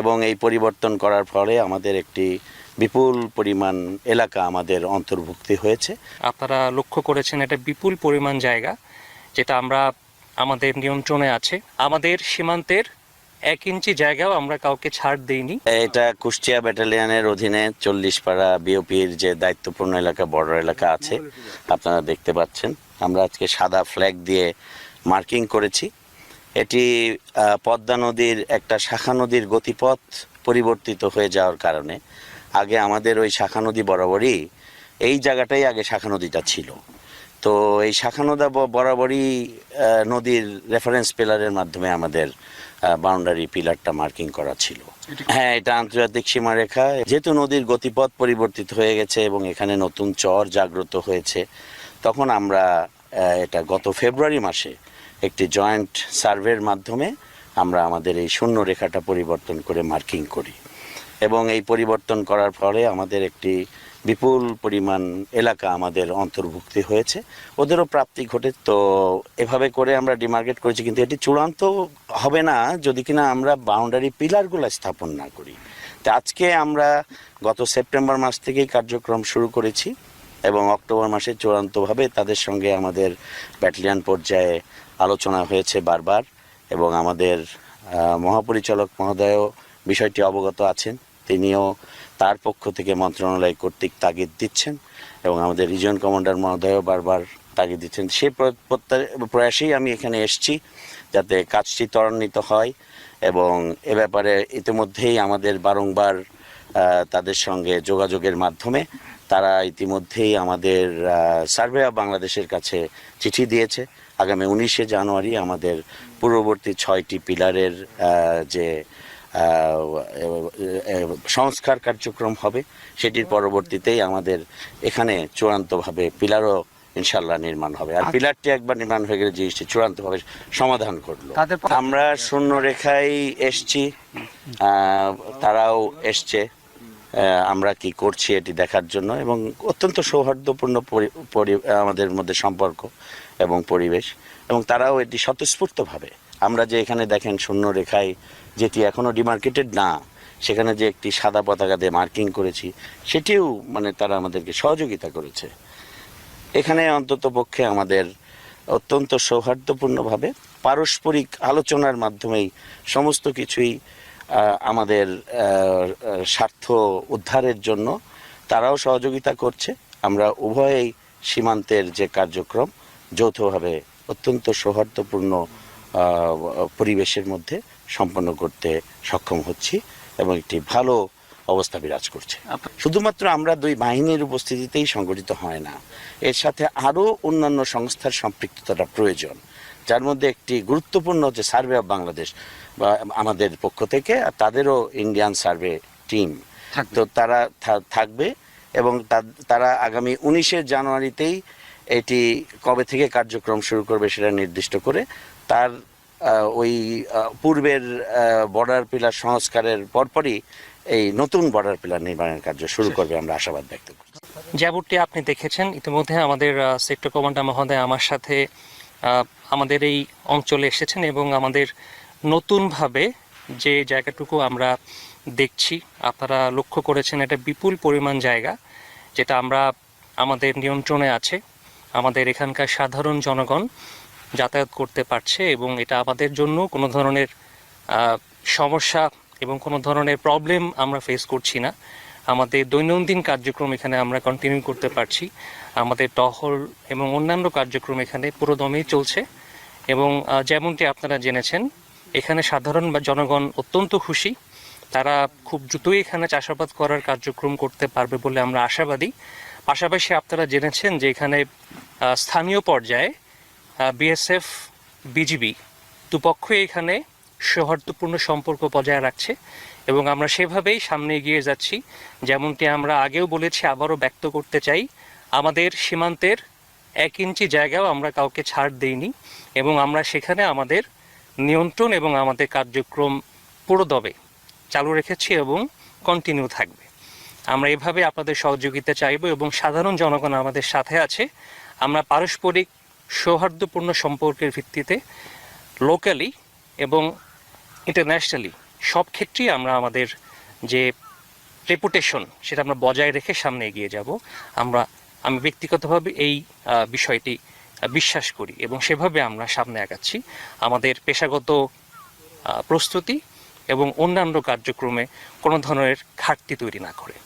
এবং এই পরিবর্তন করার ফলে আমাদের একটি বিপুল পরিমাণ এলাকা আমাদের অন্তর্ভুক্তি হয়েছে। আপনারা লক্ষ্য করেছেন এটা বিপুল পরিমাণ জায়গা যেটা আমরা আমাদের নিয়ন্ত্রণে আছে। আমাদের সীমান্তের 1 ইঞ্চি জায়গাও আমরা কাউকে ছাড় দেইনি। এটা কুষ্টিয়া ব্যাটালিয়নের অধীনে 40 পাড়া বিওপির যে দায়িত্বপূর্ণ এলাকা, বর্ডার এলাকা আছে, আপনারা দেখতে পাচ্ছেন। আমরা আজকে সাদা ফ্ল্যাগ দিয়ে মার্কিং করেছি। এটি পদ্মা নদীর একটা শাখা নদীর গতিপথ পরিবর্তিত হয়ে যাওয়ার কারণে আগে আমাদের ওই শাখা নদী বরাবরই এই জায়গাটাই আগে শাখা নদীটা ছিল। তো এই শাখা নদী বরাবরই নদীর রেফারেন্স পিলারের মাধ্যমে আমাদের বাউন্ডারি পিলারটা মার্কিং করা ছিল। হ্যাঁ, এটা আন্তর্জাতিক সীমারেখা। যেহেতু নদীর গতিপথ পরিবর্তিত হয়ে গেছে এবং এখানে নতুন চর জাগ্রত হয়েছে, তখন আমরা এটা গত ফেব্রুয়ারি মাসে একটি জয়েন্ট সার্ভের মাধ্যমে আমরা আমাদের এই শূন্য রেখাটা পরিবর্তন করে মার্কিং করি এবং এই পরিবর্তন করার ফলে আমাদের একটি বিপুল পরিমাণ এলাকা আমাদের অন্তর্ভুক্তি হয়েছে, ওদেরও প্রাপ্তি ঘটে। তো এভাবে করে আমরা ডিমার্কেট করেছি, কিন্তু এটি চূড়ান্ত হবে না যদি কিনা আমরা বাউন্ডারি পিলারগুলো স্থাপন না করি। তো আজকে আমরা গত সেপ্টেম্বর মাস থেকেই কার্যক্রম শুরু করেছি এবং অক্টোবর মাসে চূড়ান্তভাবে তাদের সঙ্গে আমাদের ব্যাটালিয়ন পর্যায়ে আলোচনা হয়েছে বারবার এবং আমাদের মহাপরিচালক মহোদয়ও বিষয়টি অবগত আছেন। তিনিও তার পক্ষ থেকে মন্ত্রণালয় কর্তৃক তাগিদ দিচ্ছেন এবং আমাদের রিজন কমান্ডার মহোদয়ও বারবার তাগিদ দিচ্ছেন। সেই প্রয়াসেই আমি এখানে এসেছি যাতে কাজটি ত্বরান্বিত হয় এবং এ ব্যাপারে ইতিমধ্যেই আমাদের বারংবার তাদের সঙ্গে যোগাযোগের মাধ্যমে তারা ইতিমধ্যেই আমাদের সার্ভে অফ বাংলাদেশের কাছে চিঠি দিয়েছে। আগামী 19শে জানুয়ারি আমাদের পূর্ববর্তী 6টি পিলারের যে সংস্কার কার্যক্রম হবে, সেটির পরবর্তীতেই আমাদের এখানে চূড়ান্তভাবে পিলারও ইনশাল্লাহ নির্মাণ হবে। আর পিলারটি একবার নির্মাণ হয়ে গেলে জিনিসটি চূড়ান্তভাবে সমাধান করলো। আমরা শূন্য রেখায় এসছি, তারাও এসছে, আমরা কি করছি এটি দেখার জন্য এবং অত্যন্ত সৌহার্দ্যপূর্ণ আমাদের মধ্যে সম্পর্ক এবং পরিবেশ, এবং তারাও এটি স্বতঃস্ফূর্তভাবে আমরা যে এখানে দেখেন শূন্য রেখায় যেটি এখনও ডিমার্কেটেড না, সেখানে যে একটি সাদা পতাকা দিয়ে মার্কিং করেছি, সেটিও তারা আমাদেরকে সহযোগিতা করেছে। এখানে অন্তত পক্ষে আমাদের অত্যন্ত সৌহার্দ্যপূর্ণভাবে পারস্পরিক আলোচনার মাধ্যমেই সমস্ত কিছুই আমাদের স্বার্থ উদ্ধারের জন্য তারাও সহযোগিতা করছে। আমরা উভয়ই সীমান্তের যে কার্যক্রম যৌথভাবে অত্যন্ত সৌহার্দ্যপূর্ণ পরিবেশের মধ্যে সম্পন্ন করতে সক্ষম হচ্ছি এবং একটি ভালো অবস্থা বিরাজ করছে। শুধুমাত্র আমরা দুই বাহিনীর উপস্থিতিতেই সংগঠিত হয় না, এর সাথে আরও অন্যান্য সংস্থার সম্পৃক্ততাটা প্রয়োজন, যার মধ্যে একটি গুরুত্বপূর্ণ হচ্ছে সার্ভে অফ বাংলাদেশ বা আমাদের পক্ষ থেকে, আর তাদেরও ইন্ডিয়ান সার্ভে টিম। তো তারা থাকবে এবং তারা আগামী 19শে জানুয়ারিতেই এটি কবে থেকে কার্যক্রম শুরু করবে সেটা নির্দিষ্ট করে তার ওই পূর্বের বর্ডার পিলার সংস্কারের পরপরই এই নতুন বর্ডার পিলার নির্মাণের কার্য শুরু করবে, আমরা আশাবাদ ব্যক্ত করছি। যেমনটি আপনি দেখেছেন ইতিমধ্যে আমাদের সেক্টর কমান্ডার মহোদয় আমার সাথে আমাদের এই অঞ্চলে এসেছেন এবং আমাদের নতুনভাবে যে জায়গাটুকু আমরা দেখছি, আপনারা লক্ষ্য করেছেন এটা বিপুল পরিমাণ জায়গা যেটা আমরা আমাদের নিয়ন্ত্রণে আছে। আমাদের এখানকার সাধারণ জনগণ যাতায়াত করতে পারছে এবং এটা আমাদের জন্য কোনো ধরনের সমস্যা এবং কোনো ধরনের প্রবলেম আমরা ফেস করছি না। আমাদের দৈনন্দিন কার্যক্রম এখানে আমরা কন্টিনিউ করতে পারছি। আমাদের টহল এবং অন্যান্য কার্যক্রম এখানে পুরোদমেই চলছে এবং যেমনটি আপনারা জেনেছেন এখানে সাধারণ জনগণ অত্যন্ত খুশি। তারা খুব দ্রুতই এখানে চাষাবাদ করার কার্যক্রম করতে পারবে বলে আমরা আশাবাদী। পাশাপাশি আপনারা জেনেছেন যে এখানে স্থানীয় পর্যায়ে বিএসএফ, বিজিবি দুপক্ষই এখানে সৌহার্দ্যপূর্ণ সম্পর্ক বজায় রাখছে এবং আমরা সেভাবেই সামনে এগিয়ে যাচ্ছি। যেমনটি আমরা আগেও বলেছি, আবারও ব্যক্ত করতে চাই, আমাদের সীমান্তের 1 ইঞ্চি জায়গাও আমরা কাউকে ছাড় দেইনি এবং আমরা সেখানে আমাদের নিয়ন্ত্রণ এবং আমাদের কার্যক্রম পুরোদমে চালু রেখেছি এবং কন্টিনিউ থাকবে। আমরা এভাবে আপনাদের সহযোগিতা চাইব এবং সাধারণ জনগণ আমাদের সাথে আছে। আমরা পারস্পরিক সৌহার্দ্যপূর্ণ সম্পর্কের ভিত্তিতে লোকালি এবং ইন্টারন্যাশনালি সব ক্ষেত্রেই আমরা আমাদের যে রেপুটেশন সেটা আমরা বজায় রেখে সামনে এগিয়ে যাব। আমি ব্যক্তিগতভাবে এই বিষয়টি বিশ্বাস করি এবং সেভাবে আমরা সামনে আগাচ্ছি আমাদের পেশাগত প্রস্তুতি এবং অন্যান্য কার্যক্রমে কোনো ধরনের ঘাটতি তৈরি না করে।